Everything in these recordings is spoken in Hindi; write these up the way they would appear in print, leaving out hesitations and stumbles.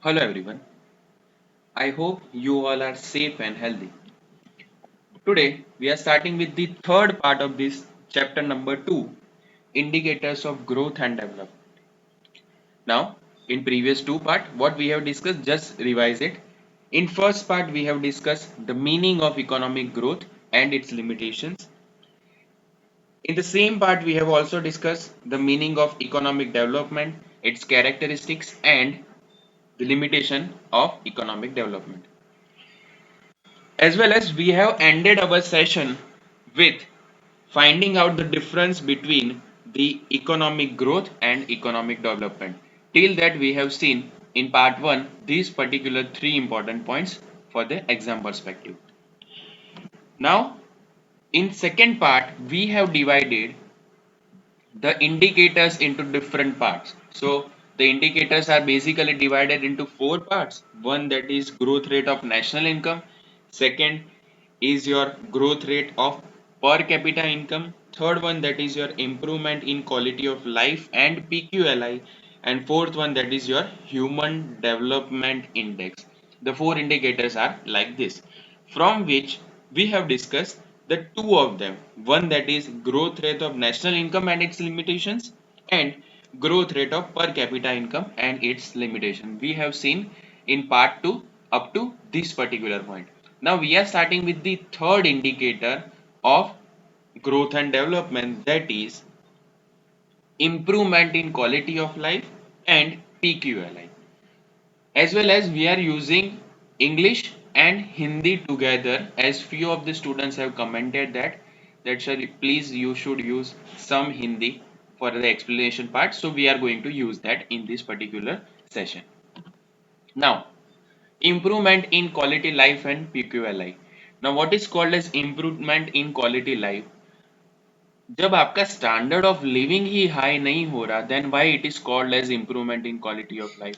Hello everyone. I hope you all are safe and healthy. Today we are starting with the third part of this chapter number 2, indicators of growth and development. Now, in previous two part what we have discussed, just revise it. In first part we have discussed the meaning of economic growth and its limitations. In the same part we have also discussed the meaning of economic development, its characteristics and the limitation of economic development. As well as we have ended our session with finding out the difference between the economic growth and economic development. Till that we have seen in part 1 these particular three important points for the exam perspective. Now in second part we have divided the indicators into different parts. So the indicators are basically divided into four parts. One, that is growth rate of national income. Second is your growth rate of per capita income. Third one, that is your improvement in quality of life and PQLI. And fourth one, that is your human development index. The four indicators are like this, from which we have discussed the two of them. One, that is growth rate of national income and its limitations, and growth rate of per capita income and its limitation. We have seen in part 2 up to this particular point. Now we are starting with the third indicator of growth and development, that is improvement in quality of life and PQLI. As well as we are using English and Hindi together, as few of the students have commented that sir, please you should use some Hindi for the explanation part, so we are going to use that in this particular session. Now improvement in quality life and PQLI. Now what is called as improvement in quality life? जब आपका स्टैंडर्ड ऑफ लिविंग ही हाई नहीं हो रहा, then why it is called as improvement in quality of life.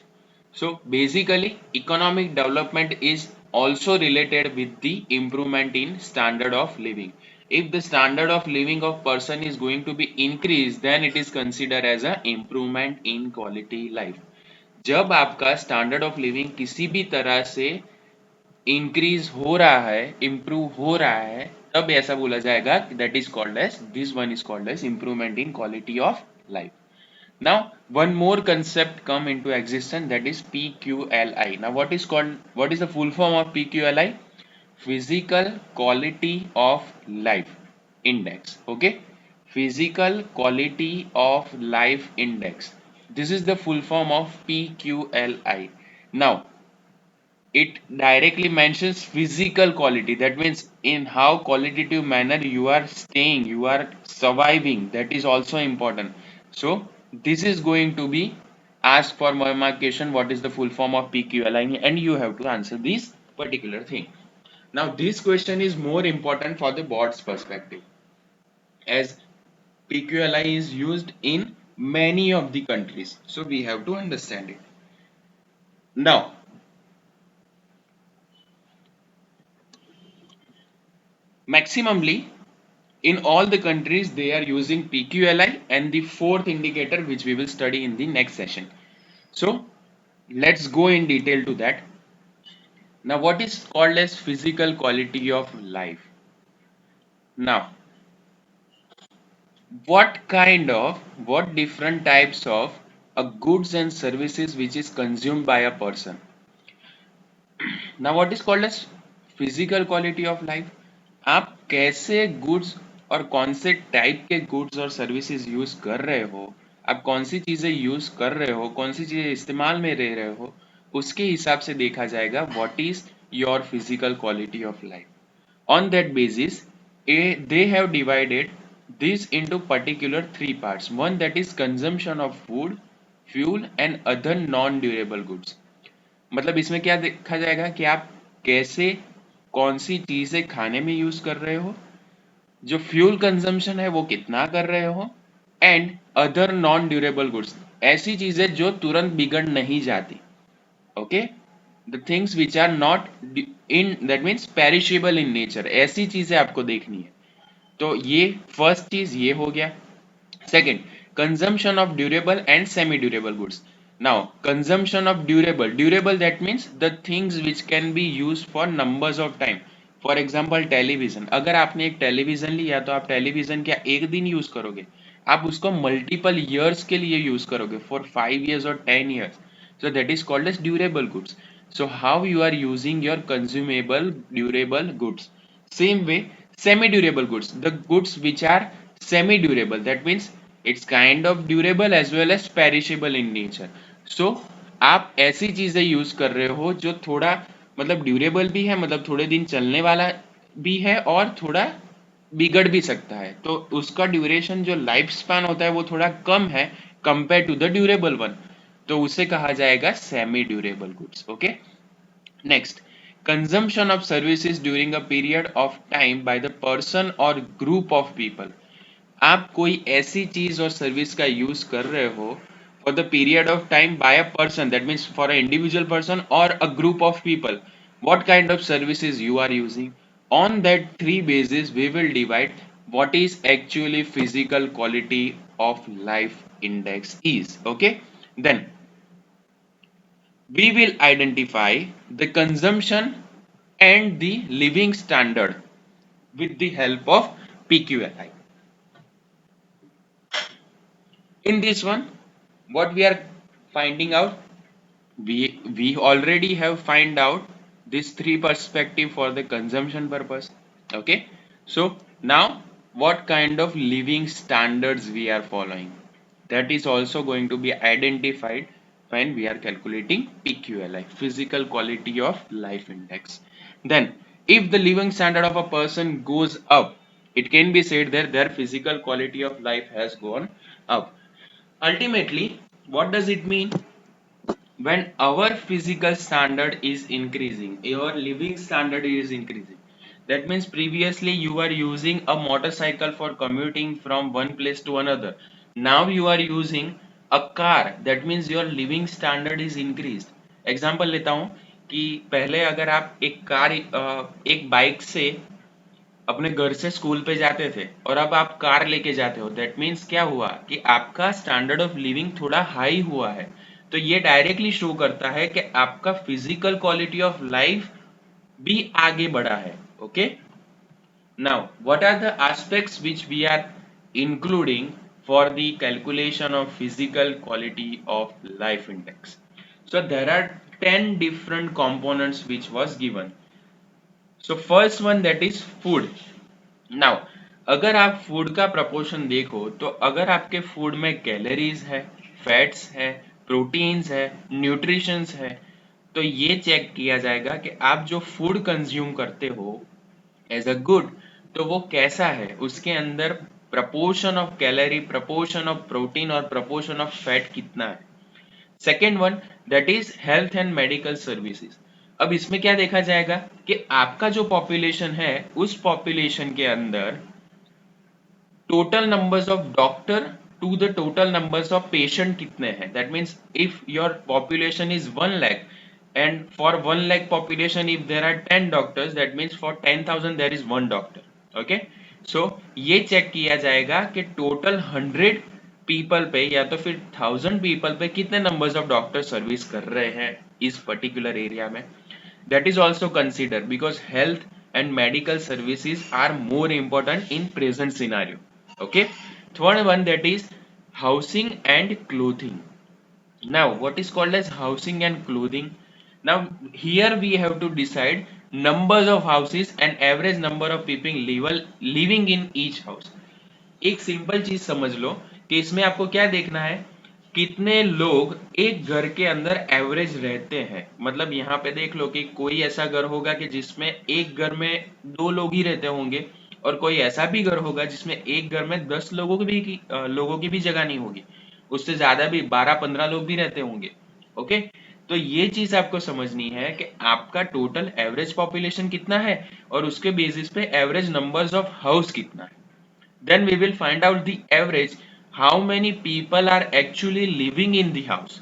So basically economic development is also related with the improvement in standard of living. If the standard of living of person is going to be increased, then it is considered as a improvement in quality life. जब आपका स्टैंडर्ड ऑफ लिविंग किसी भी तरह से इंक्रीज हो रहा है, इम्प्रूव हो रहा है, तब ऐसा बोला जाएगा that is called as, this one is called as improvement in quality of life. Now one more concept come into existence, that is PQLI. Now what is the full form of PQLI? Physical quality of life index. Okay, physical quality of life index, this is the full form of PQLI. Now it directly mentions physical quality, that means in how qualitative manner you are staying, you are surviving, that is also important. So this is going to be asked for marcation, what is the full form of PQLI, and you have to answer this particular thing. Now this question is more important for the board's perspective, as PQLI is used in many of the countries, so we have to understand it. Now maximally in all the countries they are using PQLI and the fourth indicator which we will study in the next session. So let's go in detail to that. Now what is called as physical quality of life? Now what different types of goods and services which is consumed by a person. Now what is called as physical quality of life? आप कैसे गुड्स और कौन से टाइप के गुड्स और सर्विसेज यूज कर रहे हो, आप कौन सी चीजें यूज कर रहे हो, कौन सी चीजें इस्तेमाल में रह रहे हो, उसके हिसाब से देखा जाएगा what is your physical quality of life. On that basis, they have divided this into particular three parts. One, that is consumption of food, fuel and other non-durable goods. मतलब इसमें क्या देखा जाएगा कि आप कैसे कौन सी चीजें खाने में यूज कर रहे हो, जो फ्यूल कंजम्पशन है वो कितना कर रहे हो, and other non durable goods, ऐसी चीजें जो तुरंत बिगड़ नहीं जाती. Okay, the things which are not in, that means perishable in nature, ऐसी चीजें आपको देखनी है. तो ये फर्स्ट चीज ये हो गया. Second, consumption of durable and semi durable goods. Now, consumption of durable. Durable, that means the things which can be used for numbers of time. For example television, अगर आपने एक टेलीविजन लिया तो आप टेलीविजन क्या एक दिन यूज करोगे, आप उसको मल्टीपल ईयर्स के लिए यूज करोगे, फॉर 5 years और 10 years. So that is called as durable goods. So how you are using your consumable durable goods. Same way, semi durable goods, the goods which are semi durable, that means it's kind of durable as well as perishable in nature. So आप ऐसी चीजें यूज कर रहे हो जो थोड़ा मतलब ड्यूरेबल भी है, मतलब थोड़े दिन चलने वाला भी है और थोड़ा बिगड़ भी सकता है, तो उसका ड्यूरेशन जो लाइफ स्पैन होता है वो थोड़ा कम है compare to the durable one, तो उसे कहा जाएगा semi durable goods. Okay, next, consumption of services during a period of time by the person और ग्रुप ऑफ पीपल. आप कोई ऐसी चीज और सर्विस का यूज कर रहे हो for the period of time by a person, that means for a individual person और a group of people. What kind of services you are using? On that three basis we will divide what is actually physical quality of life index is. Okay, then we will identify the consumption and the living standard with the help of PQLI. In this one, what we are finding out, we already have find out this three perspective for the consumption purpose. Okay, so now what kind of living standards we are following, that is also going to be identified when we are calculating PQLI, physical quality of life index. Then if the living standard of a person goes up, it can be said that their physical quality of life has gone up. Ultimately, what does it mean? When our physical standard is increasing, your living standard is increasing. That means previously you were using a motorcycle for commuting from one place to another. Now you are using a car. That means your living standard is increased. Example लेता हूँ कि पहले अगर आप एक बाइक से अपने घर से स्कूल पे जाते थे और अब आप कार लेके जाते हो, दैट मीन्स क्या हुआ कि आपका स्टैंडर्ड ऑफ लिविंग थोड़ा हाई हुआ है. तो ये डायरेक्टली शो करता है कि आपका फिजिकल क्वालिटी ऑफ लाइफ भी आगे बढ़ा है. Okay, now what are the aspects which we are including for the calculation of physical quality of life index. So there are 10 different components which was given. So first one, that is food. Now अगर आप फूड का प्रपोर्शन देखो तो अगर आपके फूड में कैलोरीज है, फैट्स है, प्रोटीन्स है, न्यूट्रिशंस है, तो ये चेक किया जाएगा कि आप जो फूड कंज्यूम करते हो एज अ गुड, तो वो कैसा है, उसके अंदर proportion of calorie, proportion of protein और प्रपोर्शन ऑफ फैट कितना है. Second one, that is health and medical services. अब इसमें क्या देखा जाएगा कि आपका जो पॉपुलेशन है उस पॉपुलेशन के अंदर total numbers of doctor to the total numbers of patient कितने हैं. That means if your population is 1 lakh and for 1 lakh population if there are 10 doctors, that means for 10,000 there is one doctor. Okay, so ये चेक किया जाएगा कि टोटल 100 पीपल पे या तो फिर 1000 पीपल पे कितने नंबर्स ऑफ डॉक्टर सर्विस कर रहे हैं इस पर्टिकुलर एरिया में. That is also considered because health and medical services are more important in present scenario. Okay, third one, that is housing and clothing. Now what is called as housing and clothing? Now here we have to decide numbers of houses and average number of people living in each house. एक सिंपल चीज समझ लो कि इसमें आपको क्या देखना है, कितने लोग एक घर के अंदर एवरेज रहते हैं. मतलब यहाँ पे देख लो कि कोई ऐसा घर होगा कि जिसमें एक घर में 2 लोग ही रहते होंगे और कोई ऐसा भी घर होगा जिसमें एक घर में 10 लोगों की भी जगह नहीं होगी, उससे ज्यादा भी 12-15 लोग भी रहते होंगे. ओके, तो ये चीज आपको समझनी है कि आपका टोटल एवरेज पॉपुलेशन कितना है और उसके बेसिस पे एवरेज नंबर्स ऑफ हाउस कितना है. Then we will find out the average how many people are actually living in the house.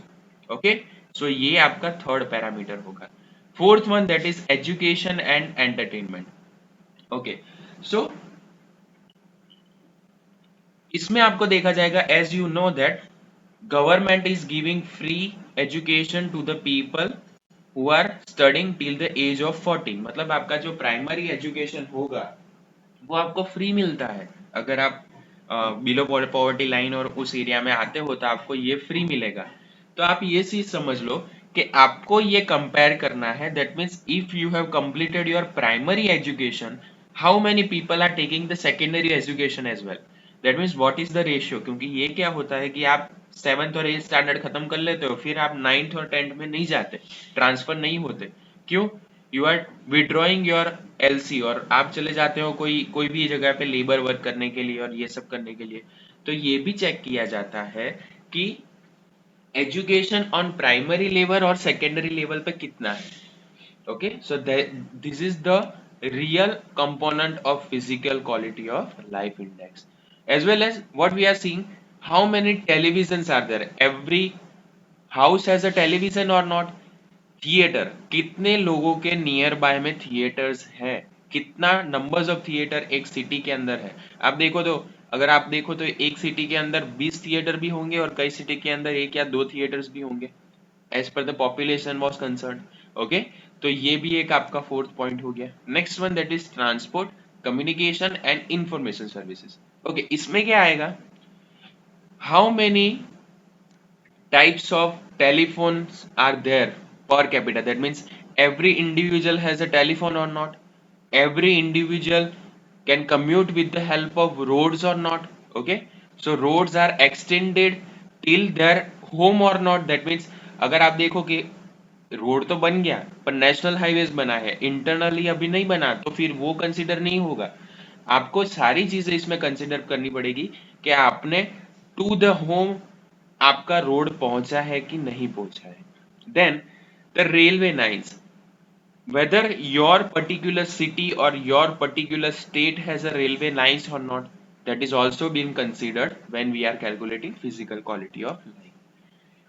Okay, so ये आपका थर्ड पैरामीटर होगा. Fourth one, that is education and entertainment. Okay, so इसमें आपको देखा जाएगा, as you know that Government is giving free education to the people who are studying till the age of 14. मतलब आपका जो प्राइमरी एजुकेशन होगा वो आपको फ्री मिलता है। अगर आप बिलो पॉवर्टी लाइन और उस एरिया में आते हो तो आपको ये फ्री मिलेगा। तो आप ये चीज समझ लो कि आपको ये कंपेयर करना है। That means if you have completed your primary education, how many people are taking the secondary education as well. That means what is the ratio. क्योंकि ये क्या होता है कि आप 7th और 8th स्टैंडर्ड खत्म कर लेते हो, फिर आप 9th और 10th में नहीं जाते, ट्रांसफर नहीं होते। क्यों? You are withdrawing your LC और आप चले जाते हो कोई कोई भी जगह पे लेबर वर्क करने के लिए और ये सब करने के लिए। तो ये भी चेक किया जाता है कि एजुकेशन ऑन प्राइमरी लेवल और सेकेंडरी लेवल पे कितना है। okay, so this is the real component of physical quality of life index. As well as what we are seeing, how many televisions are there? Every house has a television or not? Theatre, कितने लोगों के नियर बाय में थिएटर्स है, कितना नंबर्स ऑफ थिएटर एक सिटी के अंदर है। आप देखो तो, अगर आप देखो तो एक सिटी के अंदर 20 थिएटर भी होंगे और कई सिटी के अंदर एक या दो थिएटर्स भी होंगे, as per the population was concern. Okay, तो ये भी एक आपका फोर्थ पॉइंट हो गया। Next one that is transport, communication and information services. Okay, इसमें क्या आएगा? How many types of telephones are there per capita? That means every individual has a telephone or not? Every individual can commute with the help of roads or not? Okay, so roads are extended till their home or not? That means अगर आप देखो कि रोड तो बन गया पर नेशनल हाईवेज बना है, इंटरनली अभी नहीं बना, तो फिर वो कंसिडर नहीं होगा। आपको सारी चीजें इसमें कंसिडर करनी पड़ेगी कि आपने टू द होम आपका रोड पहुंचा है कि नहीं पहुंचा है। Then the railway lines, whether your particular city or your particular state has a railway lines or not, that is also being considered when we are calculating physical quality of life.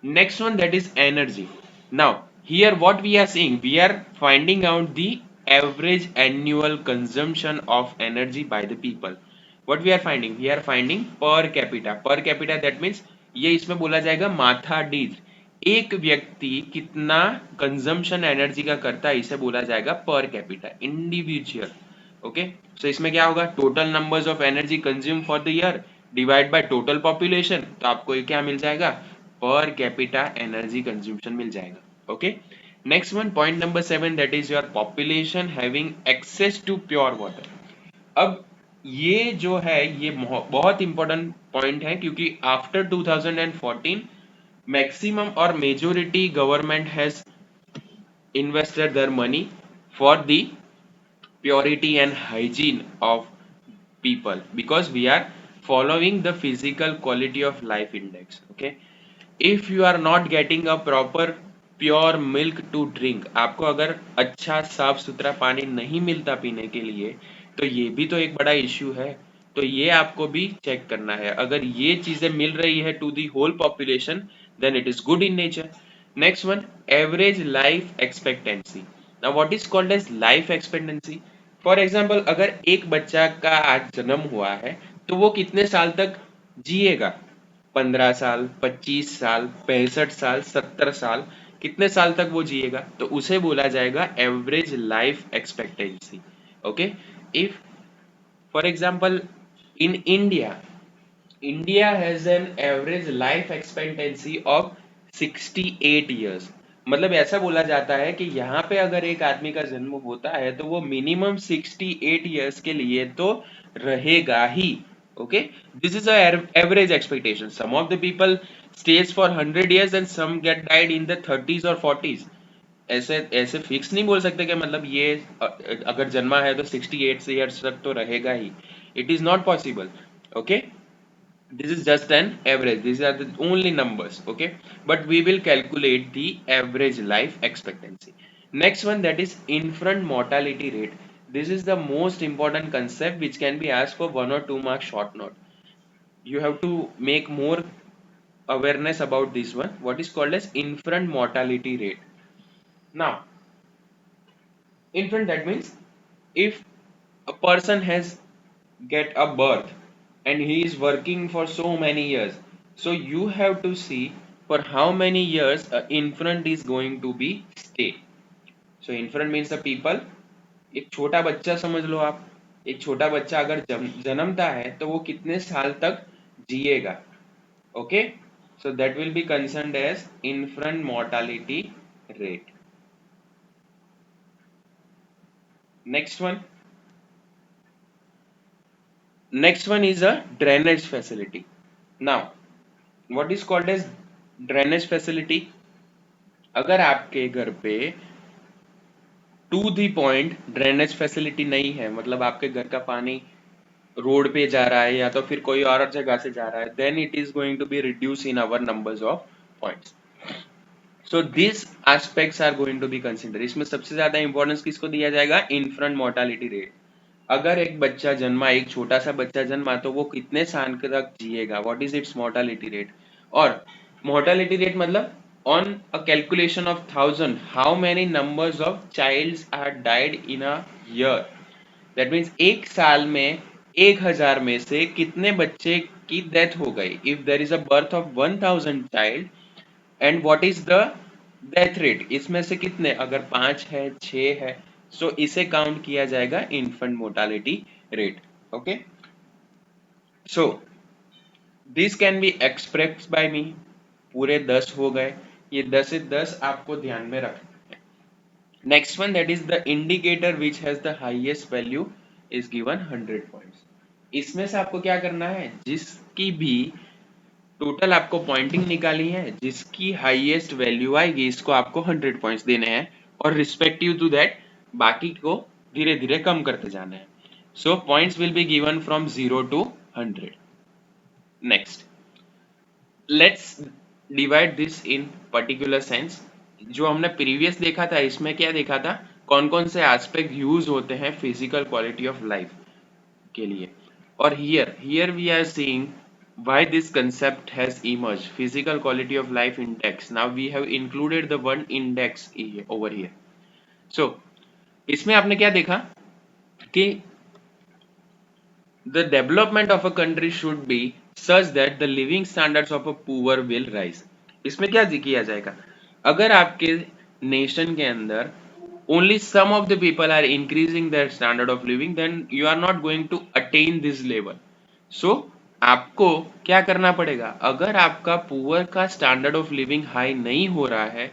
Next one, that is energy. Now, here what we are seeing, we are finding out the average annual consumption of energy by the people. What we are finding? We are finding per capita. Per capita that means ये इसमें बोला जाएगा माथा डीज, एक व्यक्ति कितना कंजम्पशन एनर्जी का करता है इसे बोला जाएगा per capita, individual. Okay, so इसमें क्या होगा? Total numbers of energy consume for the year divide by total population, तो आपको ये क्या मिल जाएगा? पर कैपिटा एनर्जी कंज्यूमशन मिल जाएगा। Okay, next one, point number 7, that is your population having access to pure water. अब ये जो है ये बहुत इंपॉर्टेंट पॉइंट है, क्योंकि आफ्टर 2014 मैक्सिमम और majority government has invested their money for the purity and hygiene of people, because we are following the physical quality of life index. Okay, if you are not getting a proper pure milk to drink, आपको अगर अच्छा साफ सुथरा पानी नहीं मिलता पीने के लिए, तो ये भी तो एक बड़ा इश्यू है। तो ये आपको भी चेक करना है। अगर ये चीजें मिल रही है to the whole population, then it is good in nature. Next one, average life expectancy. Now what is called as life expectancy? For example, अगर एक बच्चा का आज जन्म हुआ है तो वो कितने साल तक जिएगा? 15 साल, 25 साल, 65 साल, 70 साल, कितने साल तक वो जिएगा? तो उसे बोला जाएगा average life expectancy. Okay, if for example in India, India has an average life expectancy of 68 years. मतलब ऐसा बोला जाता है कि यहाँ पे अगर एक आदमी का जन्म होता है तो वो मिनिमम 68 ईयर्स के लिए तो रहेगा ही। Okay, this is average expectation. Some of the people stays for 100 years and some get died in the 30s or 40s। ऐसे ऐसे फिक्स नहीं बोल सकते कि मतलब ये अगर जन्मा है तो 68 ईयर्स तक तो रहेगा ही। It is not possible. Okay, this is just an average, these are the only numbers. Okay, but we will calculate the average life expectancy. Next one, that is infant mortality rate. This is the most important concept which can be asked for 1 or 2 mark short note. You have to make more awareness about this one, what is called as infant mortality rate. Now, infant, that means if a person has get a birth and he is working for so many years, So you have to see for how many years a infant is going to be stay. So infant means the people. एक छोटा बच्चा समझ लो आप, एक छोटा बच्चा अगर जन्मता है तो वो कितने साल तक जिएगा. Okay, so that will be concerned as infant mortality rate. Next one is a drainage facility. Now what is called as drainage facility? अगर आपके घर पे to the point drainage facility नहीं है, मतलब आपके घर का पानी रोड पे जा रहा है या तो फिर कोई और जगह से जा रहा है, then it is going to be reduce in our numbers of points. So this aspects are going to be consider. इसमें सबसे ज्यादा इंपॉर्टेंस किसको दिया जाएगा? Infant mortality rate. अगर एक बच्चा जन्मा, एक छोटा सा बच्चा जन्मा, तो वो कितने साल तक जिएगा, what is its mortality rate. और मोर्टालिटी रेट मतलब on a calculation of 1000 how many numbers of childs are died in a year. That means एक साल में 1000 में से कितने बच्चे की डेथ हो गई. If there is a birth of 1000 child and what is the death rate, इसमें से कितने, अगर 5 है 6 है, सो इसे काउंट किया जाएगा infant mortality rate. Okay, so this can be express by me. पूरे 10 हो गए, ये 10 से 10 आपको ध्यान में रखना है. Next one, that is the indicator which has the highest value is given 100 points. इसमें से आपको क्या करना है, जिसकी भी टोटल आपको पॉइंटिंग निकाली है, जिसकी हाईएस्ट वैल्यू आएगी इसको आपको 100 पॉइंट्स देने हैं, और रिस्पेक्टिव टू दैट बाकी को धीरे धीरे कम करते जाना है. So points will be given from 0 to 100. Next, let's divide this in particular sense. जो हमने प्रीवियस देखा था, इसमें क्या देखा था, कौन कौन से एस्पेक्ट यूज होते हैं फिजिकल क्वालिटी ऑफ लाइफ के लिए. और here we are seeing why this concept has emerged, physical quality of life index. Now we have included the one index over here. So इसमें आपने क्या देखा कि the development of a country should be such that the living standards of a poor will rise. इसमें क्या किया जाएगा, अगर आपके नेशन के अंदर only some of the people are increasing their standard of living, then you are not going to attain this level. So आपको क्या करना पड़ेगा, अगर आपका पुअर का स्टैंडर्ड ऑफ लिविंग हाई नहीं हो रहा है,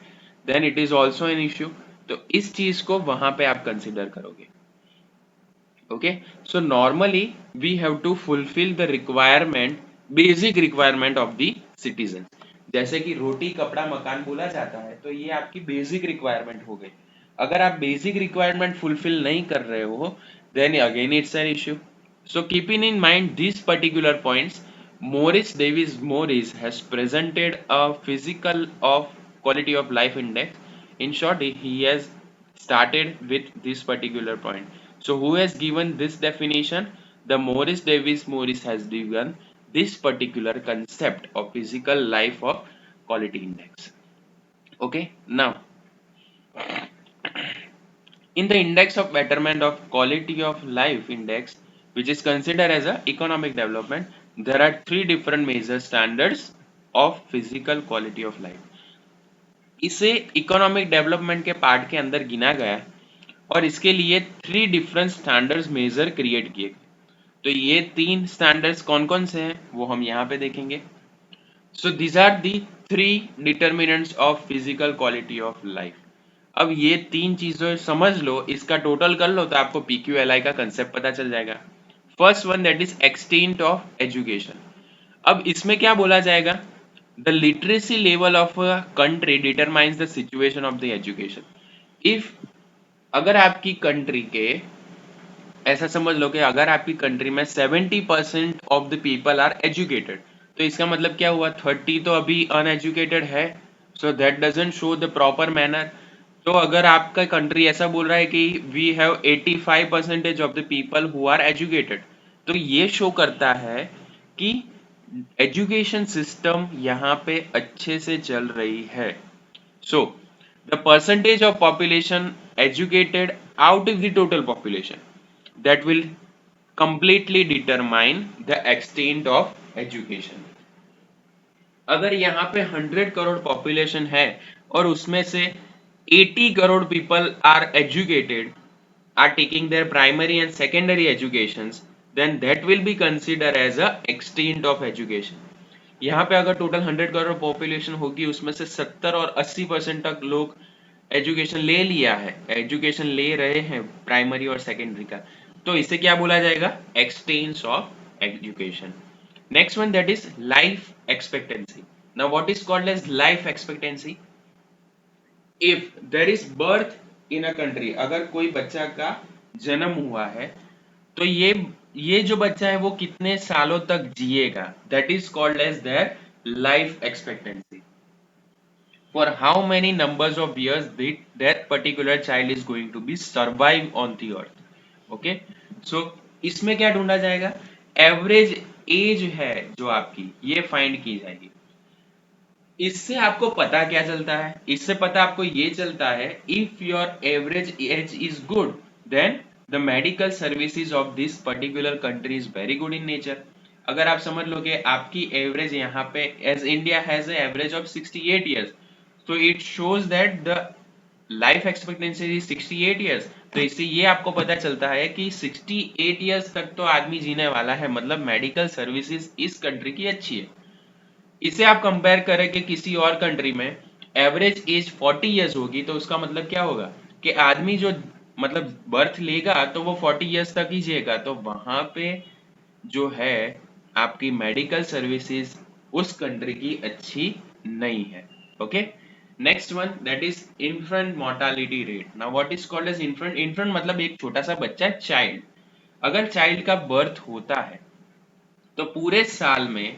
then it is also an issue. तो इस चीज को वहां पे आप कंसिडर करोगे. Okay, so normally we have to fulfil the requirement, basic requirement of the citizen. जैसे कि रोटी कपड़ा मकान बोला जाता है, तो ये आपकी बेसिक रिक्वायरमेंट हो गई. अगर आप बेसिक रिक्वायरमेंट फुलफिल नहीं कर रहे हो, then again it's an issue. So keeping in mind these particular points, Morris Davis Morris has presented a physical of quality of life index. In short, he has started with this particular point. So who has given this definition? The Morris Davis Morris has given this particular concept of physical life of quality index. Okay, now in the index of betterment of quality of life index, which is considered as a economic development, there are three different major standards of physical quality of life. इसे इकोनॉमिक डेवलपमेंट के पार्ट के अंदर गिना गया और इसके लिए three different standards measure create किए गए. तो ये तीन स्टैंडर्ड्स कौन कौन से हैं वो हम यहाँ पे देखेंगे. So these are the three determinants of physical quality of life. अब ये तीन चीजें समझ लो, इसका टोटल कर लो तो आपको PQLI का कंसेप्ट पता चल जाएगा. First one, that is extent of education. अब इसमें क्या बोला जाएगा, the literacy level of a country determines the situation of the education. If अगर आपकी कंट्री के, ऐसा समझ लो कि अगर आपकी कंट्री में 70% of the people are educated, तो इसका मतलब क्या हुआ, 30 तो अभी अनएजुकेटेड है. So that doesn't show the proper manner. तो अगर आपका कंट्री ऐसा बोल रहा है कि we have 85% of the people who are educated, तो ये शो करता है कि एजुकेशन सिस्टम यहाँ पे अच्छे से चल रही है. So the percentage of population educated out of the total population, that will completely determine the extent of education. अगर यहाँ पे 100 करोड़ पॉपुलेशन है और उसमें से 80 crore people are educated, are taking their primary and secondary educations, then that will be considered as a extent of education. यहाँ पे अगर टोटल 100 करोड़ पॉपुलेशन होगी, उसमें से 70 और 80% तक लोग एजुकेशन ले लिया है, एजुकेशन ले रहे हैं प्राइमरी और सेकेंडरी का, तो इसे क्या बोला जाएगा? Extents of education. Next one, that is life expectancy. Now what is called as life expectancy? If there is birth in a country, अगर कोई बच्चा का जन्म हुआ है तो ये जो बच्चा है वो कितने सालों तक जिएगा, that is called as their life expectancy. For how many numbers of years that particular child is going to be survive on the earth. Okay, so इसमें क्या ढूंढा जाएगा? एवरेज एज है जो आपकी, ये फाइंड की जाएगी. इससे आपको पता क्या चलता है? इससे पता आपको ये चलता है, if your average age is good, then the medical services of this particular country is very good in nature. अगर आप समझ लो कि आपकी एवरेज यहाँ पे, as India has average of 68 years, तो it shows that the life expectancy is 68 years. तो इससे ये आपको पता चलता है कि 68 ईयर्स तक तो आदमी जीने वाला है, मतलब मेडिकल सर्विसेज इस कंट्री की अच्छी है. इसे आप कंपेयर करें कि किसी और कंट्री में एवरेज एज 40 इयर्स होगी, तो उसका मतलब क्या होगा कि आदमी जो मतलब बर्थ लेगा तो वो 40 इयर्स तक ही जिएगा, तो वहां पे जो है आपकी मेडिकल सर्विसेज उस कंट्री की अच्छी नहीं है. Okay, next one, that is infant mortality rate. Now what is called as infant? Infant मतलब एक छोटा सा बच्चा, चाइल्ड. अगर चाइल्ड का बर्थ होता है तो पूरे साल में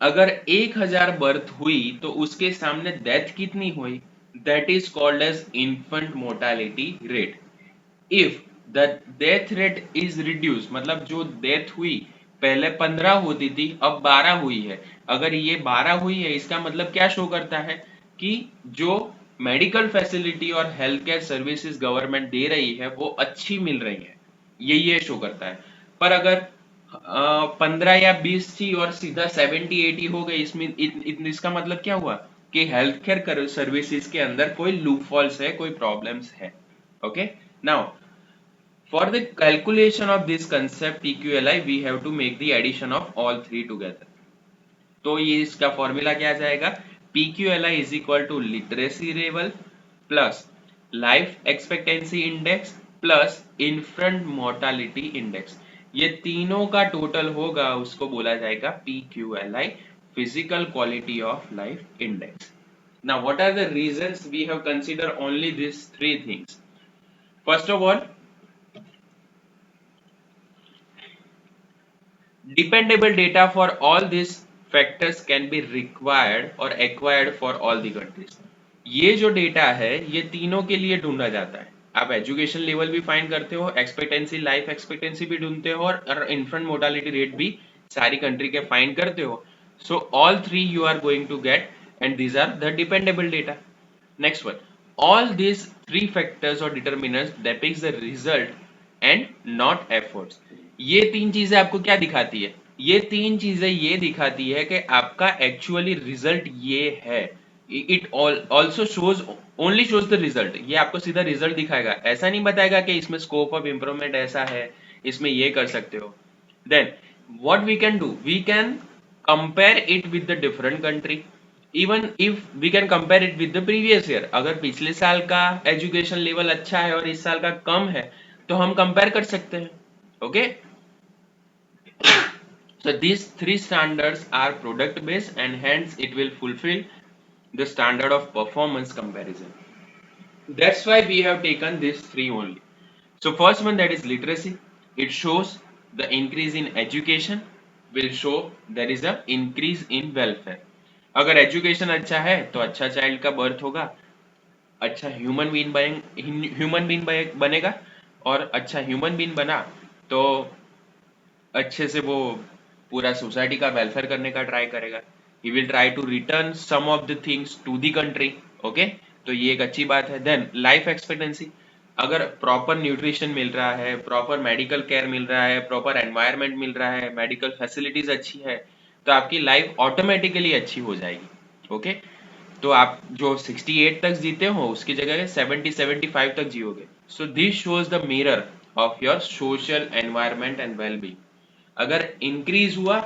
अगर 1000 बर्थ हुई तो उसके सामने डेथ कितनी हुई? That is called as infant mortality rate. If the death rate is reduce, मतलब जो डेथ हुई पहले 15 होती थी अब 12 हुई है, अगर ये 12 हुई है इसका मतलब क्या शो करता है कि जो मेडिकल फैसिलिटी और हेल्थ केयर सर्विसेज गवर्नमेंट दे रही है वो अच्छी मिल रही है, ये शो करता है. पर अगर 15 या 20 थी और सीधा 70-80 हो गई, इसका मतलब क्या हुआ कि हेल्थ केयर सर्विसेज के अंदर कोई लूपहॉल्स है, कोई प्रॉब्लम्स है. Okay, now for the calculation of this concept PQLI we have to make the addition of all three together. तो ये इसका फॉर्मूला क्या आ जाएगा? PQLI is equal to literacy level plus life expectancy index plus infant mortality index. ये तीनों का टोटल होगा, उसको बोला जाएगा PQLI, physical quality of life index. Now what are the reasons we have considered only these three things? First of all, dependable data for all these factors can be required or acquired for all the countries. ये जो डेटा है ये तीनों के लिए ढूंढा जाता है. आप एजुकेशन लेवल भी फाइंड करते हो, एक्सपेक्टेंसी, लाइफ एक्सपेक्टेंसी भी ढूंढते हो और इन्फेंट मोर्टालिटी रेट भी सारी कंट्री के फाइंड करते हो. So all three you are going to get and these are the dependable data. Next one, all these three factors or determinants depicts the result and not efforts. ये तीन चीजें आपको क्या दिखाती है? ये तीन चीजें ये दिखाती है कि आपका एक्चुअली रिजल्ट ये है. It also shows, only shows the result. ये आपको सीधा रिजल्ट दिखाएगा, ऐसा नहीं बताएगा कि इसमें स्कोप ऑफ इंप्रूवमेंट ऐसा है, इसमें ये कर सकते हो. Then what we can do, we can compare it with the different country. Even if we can compare it with the previous year, अगर पिछले साल का एजुकेशन लेवल अच्छा है और इस साल का कम है तो हम कंपेयर कर सकते हैं. Okay, so these three standards are product based and hence it will fulfill the standard of performance comparison. That's why we have taken these three only. So first one, that is literacy. It shows the increase in education will show there is a increase in welfare. अगर एजुकेशन अच्छा है तो अच्छा चाइल्ड का बर्थ होगा, अच्छा ह्यूमन बीइंग बनेगा, और अच्छा ह्यूमन बीइंग बना तो अच्छे से वो पूरा सोसाइटी का वेलफेयर करने का ट्राई करेगा. He will try to return some of the things to the country. Okay, तो ये एक अच्छी बात है. देन लाइफ एक्सपेक्टेंसी, अगर प्रॉपर न्यूट्रिशन मिल रहा है, प्रॉपर मेडिकल केयर मिल रहा है, प्रॉपर एनवायरनमेंट मिल रहा है, मेडिकल फैसिलिटीज अच्छी है, तो आपकी लाइफ ऑटोमेटिकली अच्छी हो जाएगी। ओके, तो आप जो 68 तक जीते हो उसकी जगह 70-75 तक जियोगे। So this shows the mirror of your social environment and wellbeing. अगर इंक्रीज हुआ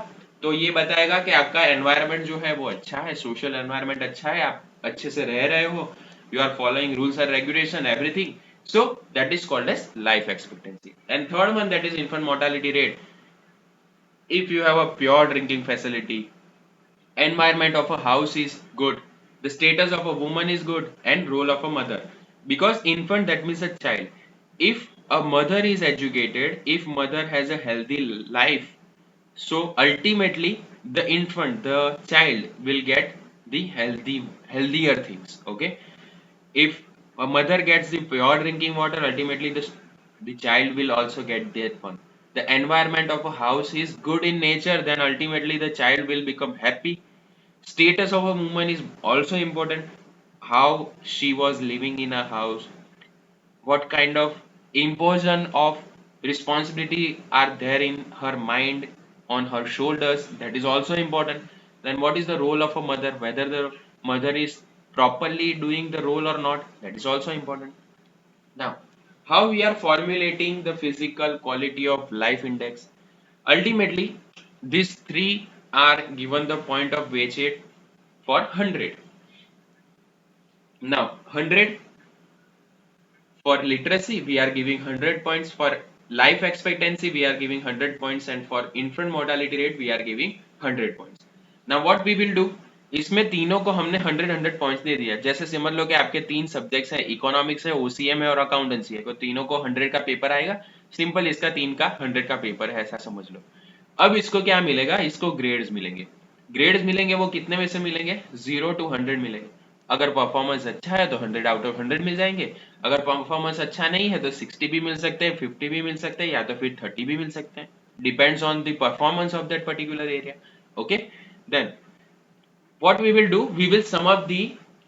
तो ये बताएगा कि आपका एनवायरनमेंट जो है वो अच्छा है, सोशल एनवायरनमेंट अच्छा है, आप अच्छे से रह रहे हो, you are following rules and regulation everything. So that is called as life expectancy. And third one, that is infant mortality rate. If you have a pure drinking facility, environment of a house is good, the status of a woman is good, and role of a mother. Because infant, that means a child. If a mother is educated, if mother has a healthy life, so ultimately the infant, the child will get the healthier things. Okay, if a mother gets the pure drinking water, ultimately the child will also get that one. The environment of a house is good in nature, then ultimately the child will become happy. Status of a woman is also important. How she was living in a house, what kind of imposition of responsibility are there in her mind, on her shoulders, that is also important. Then what is the role of a mother, whether the mother is properly doing the role or not, that is also important. Now, how we are formulating the physical quality of life index? Ultimately, these three are given the point of weighted for 100. Now 100 for literacy, we are giving 100 points. For life expectancy, we are giving 100 points, and for infant mortality rate, we are giving 100 points. Now what we will do, इसमें तीनों को हमने 100 पॉइंट्स दे दिया। जैसे समझ लो कि आपके तीन सब्जेक्ट्स हैं, इकोनॉमिक्स है, ओसीएम है और अकाउंटेंसी है, तो तीनों को 100 का पेपर आएगा। सिंपल, इसका 3 का 100 का पेपर है, ऐसा समझ लो। अब इसको क्या मिलेगा, इसको ग्रेड्स मिलेंगे। ग्रेड्स मिलेंगे वो कितने में से मिलेंगे, 0 to 100 मिलेंगे। अगर परफॉर्मेंस अच्छा है तो 100 आउट ऑफ 100 मिल जाएंगे, अगर परफॉर्मेंस अच्छा नहीं है तो 60 भी मिल सकते हैं, 50 भी मिल सकते हैं, या तो फिर 30 भी मिल सकते हैं। Depends on the performance of that particular area. Okay, then what we will do, we will sum up the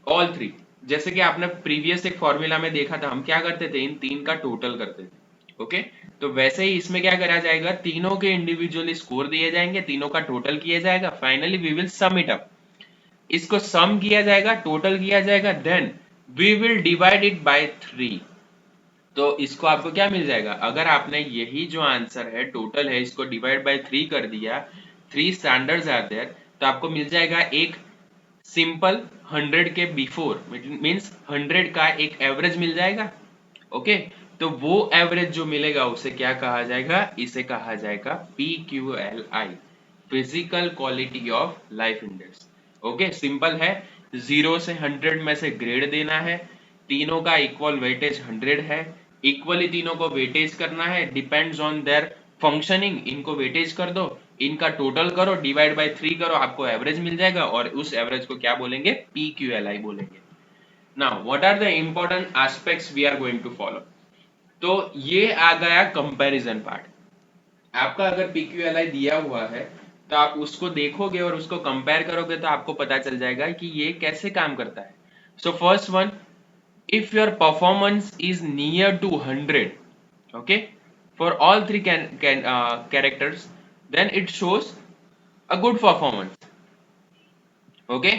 all three. जैसे कि आपने प्रीवियस एक फॉर्मूला में देखा था, हम क्या करते थे, इन तीन का टोटल करते थे। ओके, तो वैसे ही इसमें क्या करा जाएगा, तीनों के इंडिविजुअली स्कोर दिए जाएंगे, तीनों का टोटल किया जाएगा, finally we will sum it up. इसको सम किया जाएगा, टोटल किया जाएगा, then we will divide it by 3। तो इसको आपको क्या मिल जाएगा, अगर आपने यही जो आंसर है टोटल है, इसको डिवाइड बाय 3 कर दिया, 3 स्टैंडर्ड्स आर देयर, तो आपको मिल जाएगा एक सिंपल 100 के बिफोर, मीन्स 100 का एक एवरेज मिल जाएगा। ओके, तो वो एवरेज जो मिलेगा उसे क्या कहा जाएगा, इसे कहा जाएगा PQLI, physical quality of life index. Okay, simple है, 0 से 100 में से ग्रेड देना है, तीनों का इक्वल वेटेज 100 है, इक्वली तीनों को वेटेज करना है, डिपेंड्स ऑन देयर फंक्शनिंग, इनको वेटेज कर दो, इनका टोटल करो, डिवाइड बाय 3 करो, आपको एवरेज मिल जाएगा, और उस एवरेज को क्या बोलेंगे, PQLI बोलेंगे। Now what are the important aspects we are going to follow. तो ये आ गया कंपैरिजन पार्ट। आपका अगर PQLI दिया हुआ है तो आप उसको देखोगे और उसको कंपेयर करोगे तो आपको पता चल जाएगा कि ये कैसे काम करता है। So first one, if your performance is near to 100, okay, for all three characters, then it shows a good performance। okay,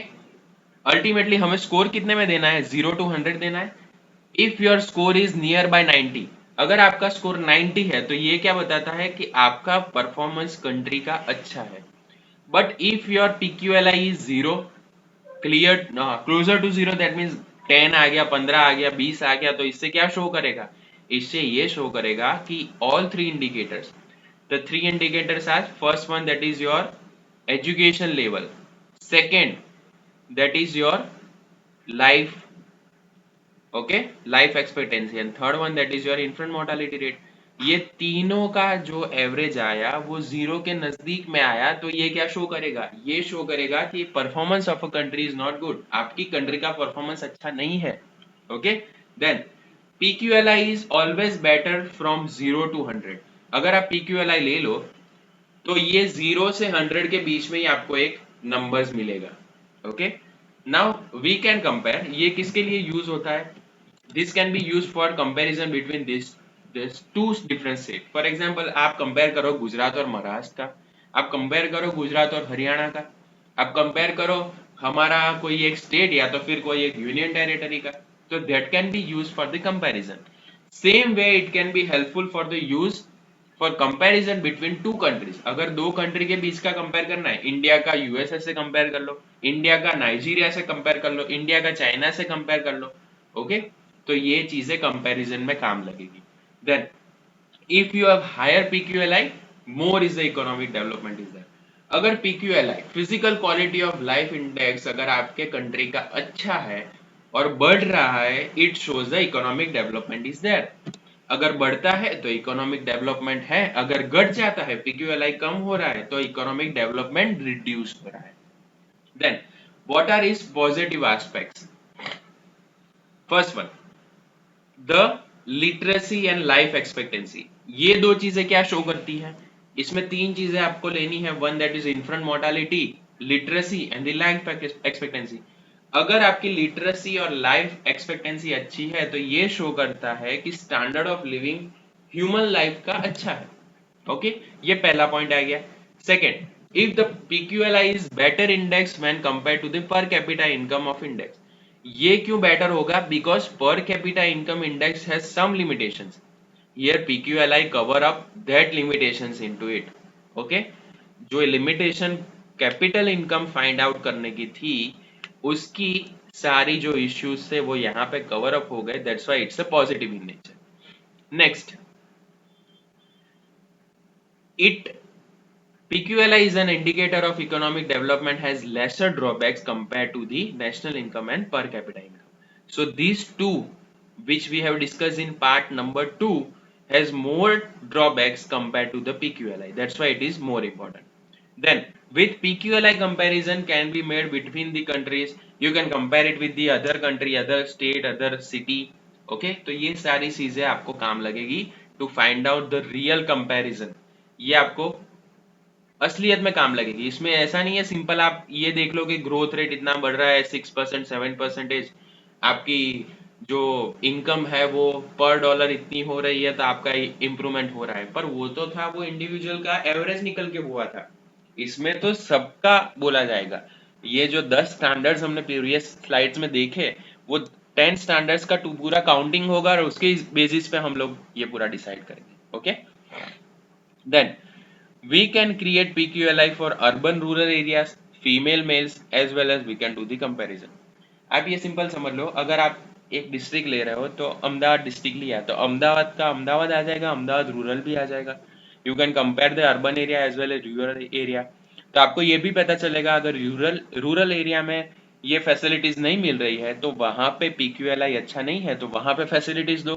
ultimately हमें स्कोर कितने में देना है, 0 to 100 देना है। If your score is near by 90, अगर आपका स्कोर 90 है तो ये क्या बताता है कि आपका परफॉर्मेंस कंट्री का अच्छा है। But if your PQLI is 0, clear closer to 0, that means 10 आ गया, 15 आ गया, 20 आ गया, तो इससे क्या शो करेगा, इससे ये शो करेगा कि all three indicators, the three indicators are, first one that is your education level, second that is your life, okay, life expectancy, and third one that is your infant mortality rate। ये तीनों का जो एवरेज आया वो 0 के नजदीक में आया, तो ये क्या शो करेगा, ये शो करेगा कि performance of a country is not good, आपकी कंट्री का परफॉर्मेंस अच्छा नहीं है। Okay, then PQLI is always better from 0 to 100। अगर आप PQLI ले लो तो ये 0 से 100 के बीच में ही आपको एक नंबर्स मिलेगा। Okay, now we can compare, ये किसके लिए यूज होता है, this can be use for comparison between this two different state. For example आप कंपेयर करो गुजरात और महाराष्ट्र का, आप कंपेयर करो गुजरात और हरियाणा का, आप कंपेयर करो हमारा कोई एक स्टेट या तो फिर कोई एक यूनियन टेरिटरी का, तो that can be use for the comparison. Same way it can be helpful for the use for comparison between two countries. अगर दो कंट्री के बीच का कंपेयर करना है, इंडिया का यूएसए से कंपेयर कर लो, इंडिया का नाइजीरिया से कंपेयर कर लो, इंडिया का चाइना से कंपेयर कर लो. ओके, तो ये चीजें कंपैरिजन में काम लगेगी. Then if you have higher PQLI, more is the economic development is there. अगर PQLI physical quality of life index अगर आपके कंट्री का अच्छा है और बढ़ रहा है, it shows the economic development is there. अगर बढ़ता है तो इकोनॉमिक डेवलपमेंट है, अगर घट जाता है PQLI कम हो रहा है तो इकोनॉमिक डेवलपमेंट रिड्यूस हो रहा है. Then what are is positive aspects? First one, the literacy and life expectancy. ये दो चीजें क्या शो करती है? इसमें तीन चीजें आपको लेनी है. One that is infant mortality, literacy and the life expectancy. अगर आपकी लिटरेसी और लाइफ एक्सपेक्टेंसी अच्छी है तो ये शो करता है कि standard of living human life का अच्छा है. ओके, ये पहला पॉइंट आ गया. Second, if the PQLI is better index when compare to the per capita income of index. ये क्यों बेटर होगा? Because per capita income index has some limitations. Here PQLI cover up that limitations into it. Okay, जो limitation capital income find out करने की थी, उसकी सारी जो इश्यूज थे वो यहाँ पे कवर अप हो गए. That's why it's a positive in nature. Next, it PQLI is an indicator of economic development, has lesser drawbacks compared to the national income and per capita income. So these two which we have discussed in part number 2 has more drawbacks compared to the PQLI. That's why it is more important. Then with PQLI comparison can be made between the countries. You can compare it with the other country, other state, other city. Okay, तो ये सारी चीजें आपको काम लगेगी to find out the real comparison. ये आपको असलियत में काम लगेगी. इसमें ऐसा नहीं है सिंपल आप ये देख लो कि ग्रोथ रेट इतना बढ़ रहा है 6% 7%, आपकी जो इनकम है वो पर डॉलर इतनी हो रही है तो आपका इंप्रूवमेंट हो रहा है. पर वो तो था, वो इंडिविजुअल का एवरेज निकल के हुआ था. इसमें तो सबका बोला जाएगा. ये जो 10 स्टैंडर्ड्स हमने प्रीवियस स्लाइड्स में देखे, वो 10 स्टैंडर्ड्स का पूरा काउंटिंग होगा और उसके बेसिस पे हम लोग ये पूरा डिसाइड करेंगे. Okay, then we can create PQLI for urban rural areas, female males as well as we can do the comparison. आप ये सिंपल समझ लो, अगर आप एक डिस्ट्रिक्ट ले रहे हो तो अहमदाबाद डिस्ट्रिक्ट लिया तो अहमदाबाद का अहमदाबाद आ जाएगा, अहमदाबाद रूरल भी आ जाएगा. You can compare the urban area as well as rural area. तो आपको ये भी पता चलेगा अगर रूरल एरिया में ये फैसिलिटीज नहीं मिल रही है तो वहां पे PQLI अच्छा नहीं है, तो वहां पे फैसिलिटीज दो,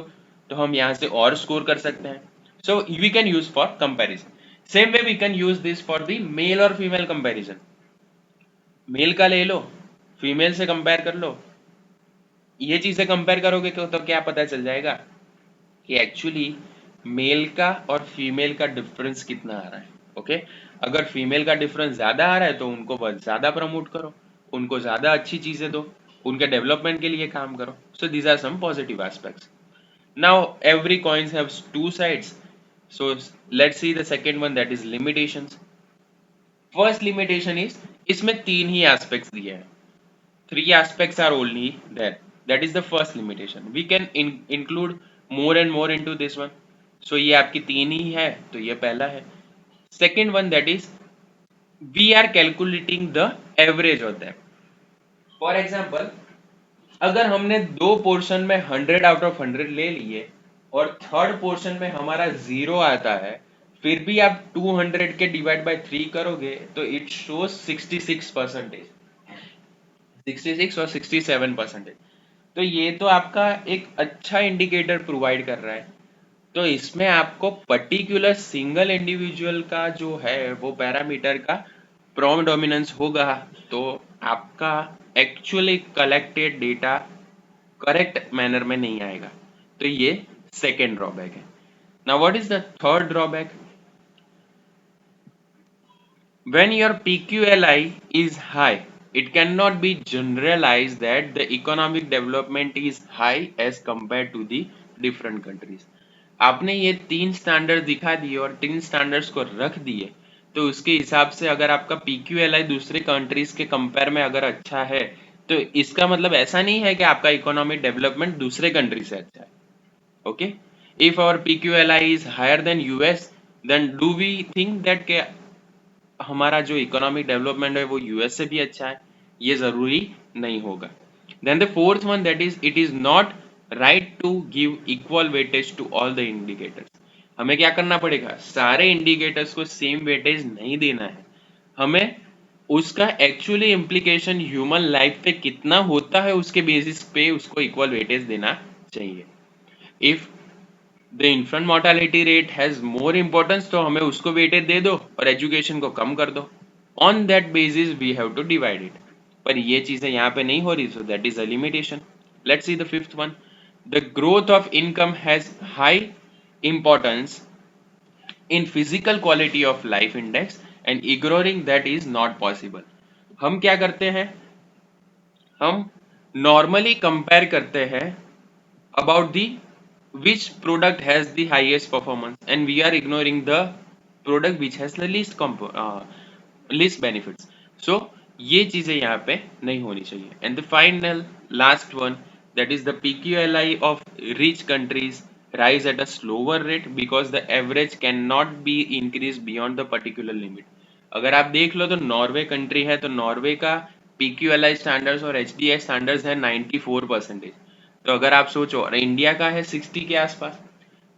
तो हम यहाँ से और स्कोर कर सकते हैं. So we can use for comparison. Same way we can use this for the male और फीमेल कंपैरिजन. मेल का ले लो, फीमेल से कंपेयर कर लो. ये चीजें कंपेयर करोगे तो क्या पता चल जाएगा कि एक्चुअली मेल का और फीमेल का डिफरेंस कितना आ रहा है. ओके, अगर फीमेल का डिफरेंस ज्यादा आ रहा है तो उनको बस ज्यादा प्रमोट करो, उनको ज्यादा अच्छी चीजें दो, उनके डेवलपमेंट के लिए काम करो. So these are some positive aspects. Now every coins have two sides. So let's see the second one, that is limitations. First limitation is, इसमें तीन ही aspects दिए हैं. Three aspects are only there. That is the first limitation. We can include more and more into this one. So ये आपकी तीन ही है तो ये पहला है. Second one, that is we are calculating the average of them. For example, अगर हमने दो पोर्शन में 100 आउट ऑफ 100 ले लिए और थर्ड पोर्शन में हमारा 0 आता है, फिर भी आप 200 के डिवाइड बाय 3 करोगे तो इट शोज 66%, 66 और 67%. तो ये तो आपका एक अच्छा इंडिकेटर प्रोवाइड कर रहा है. तो इसमें आपको पर्टिकुलर सिंगल इंडिविजुअल का जो है वो पैरामीटर का प्रोडोमिनेंस होगा तो आपका actually collected data correct manner में नहीं आएगा. तो ये सेकेंड ड्रॉबैक है. Now what is the third drawback? When your PQLI is high, it cannot be generalized that the economic development is high as compared to the different countries. आपने ये तीन स्टैंडर्ड दिखा दिए और तीन स्टैंडर्ड्स को रख दिए तो उसके हिसाब से अगर आपका PQLI दूसरे कंट्रीज के कंपेयर में अगर अच्छा है, तो इसका मतलब ऐसा नहीं है कि आपका इकोनॉमिक डेवलपमेंट दूसरे कंट्री से अच्छा है. Okay, if our PQLI is higher than US, then do we think that के हमारा जो इकोनॉमिक डेवलपमेंट है वो यूएस से भी अच्छा है? ये जरूरी नहीं होगा. Then the fourth one, that is it is not right to give equal weightage to all the indicators. हमें क्या करना पड़ेगा? सारे इंडिकेटर्स को सेम वेटेज नहीं देना है. हमें उसका एक्चुअली इम्प्लीकेशन ह्यूमन लाइफ पे कितना होता है उसके बेसिस पे उसको इक्वल वेटेज देना चाहिए. If the infant mortality rate has more importance, तो हमें उसको वेटेज दे दो और एजुकेशन को कम कर दो. On that basis we have to divide it. पर ये चीजें यहाँ पे नहीं हो रही, so that is a limitation. Let's see the fifth one. The growth of income has high importance in physical quality of life index and ignoring that is not possible. हम क्या करते हैं? हम नॉर्मली कंपेयर करते हैं about the which product has the highest performance, and we are ignoring the product which has the least benefits. So ये चीजें यहाँ पे नहीं होनी चाहिए. And the final last one, that is the PQLI of rich countries rise at a slower rate because the average cannot be increased beyond the particular limit. अगर आप देख लो तो नॉर्वे कंट्री है, तो नॉर्वे का PQLI स्टैंडर्ड्स और HDI स्टैंडर्ड्स है 94%. तो अगर आप सोचो, और इंडिया का है 60 के आसपास,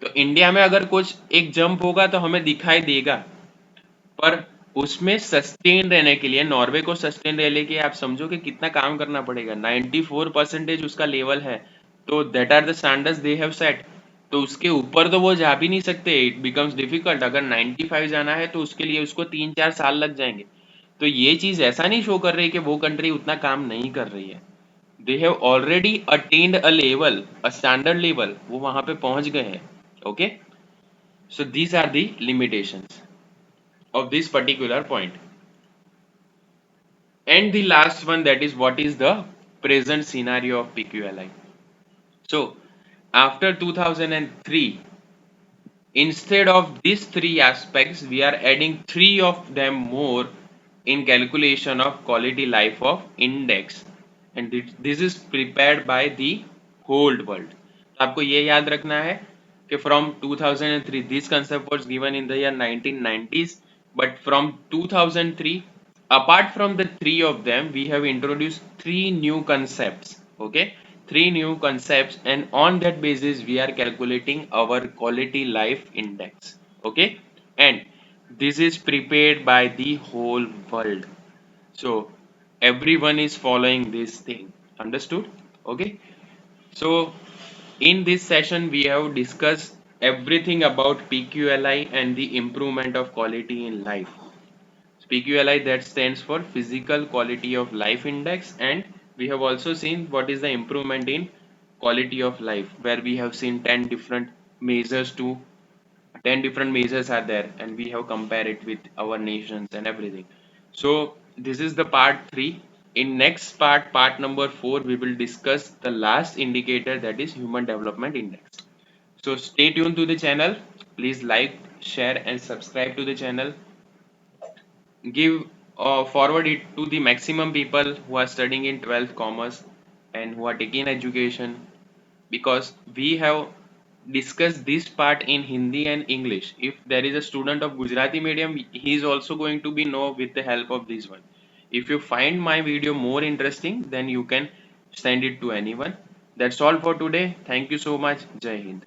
तो इंडिया में अगर कुछ एक जंप होगा तो हमें दिखाई देगा, पर उसमें सस्टेन रहने के लिए, नॉर्वे को सस्टेन रहने के लिए आप समझो कि कितना काम करना पड़ेगा. 94% उसका लेवल है, तो that are the standards they have set. तो उसके ऊपर तो वो जा भी नहीं सकते. It becomes difficult. अगर 95 जाना है तो उसके लिए उसको 3-4 साल लग जाएंगे. तो ये चीज ऐसा नहीं शो कर रही कि वो कंट्री उतना काम नहीं कर रही है. They have already attend a level, a standard level, वो वहां पे पहुंच गए हैं. Okay, so these are the limitations of this particular point. And the last one, that is what is the present scenario of PQLI. So after 2003, instead of these three aspects, we are adding three of them more in calculation of quality life of index, and this is prepared by the whole world. तो आपको ये याद रखना है कि from 2003 this concept was given in the year 1990s, but from 2003, apart from the three of them, we have introduced three new concepts. Okay, three new concepts, and on that basis we are calculating our quality life index. Okay, and this is prepared by the whole world, so everyone is following this thing. Understood? Okay, so in this session we have discussed everything about PQLI and the improvement of quality in life. PQLI, that stands for physical quality of life index, and we have also seen what is the improvement in quality of life, where we have seen 10 different measures to 10 different measures are there, and we have compared it with our nations and everything. So this is the part 3. In next part, part number 4, we will discuss the last indicator, that is human development index. So stay tuned to the channel. Please like, share and subscribe to the channel. Give forward it to the maximum people who are studying in 12th commerce and who are taking education, because we have discussed this part in Hindi and English. If there is a student of Gujarati medium, he is also going to be know with the help of this one. If you find my video more interesting, then you can send it to anyone. That's all for today. Thank you so much. Jai Hind.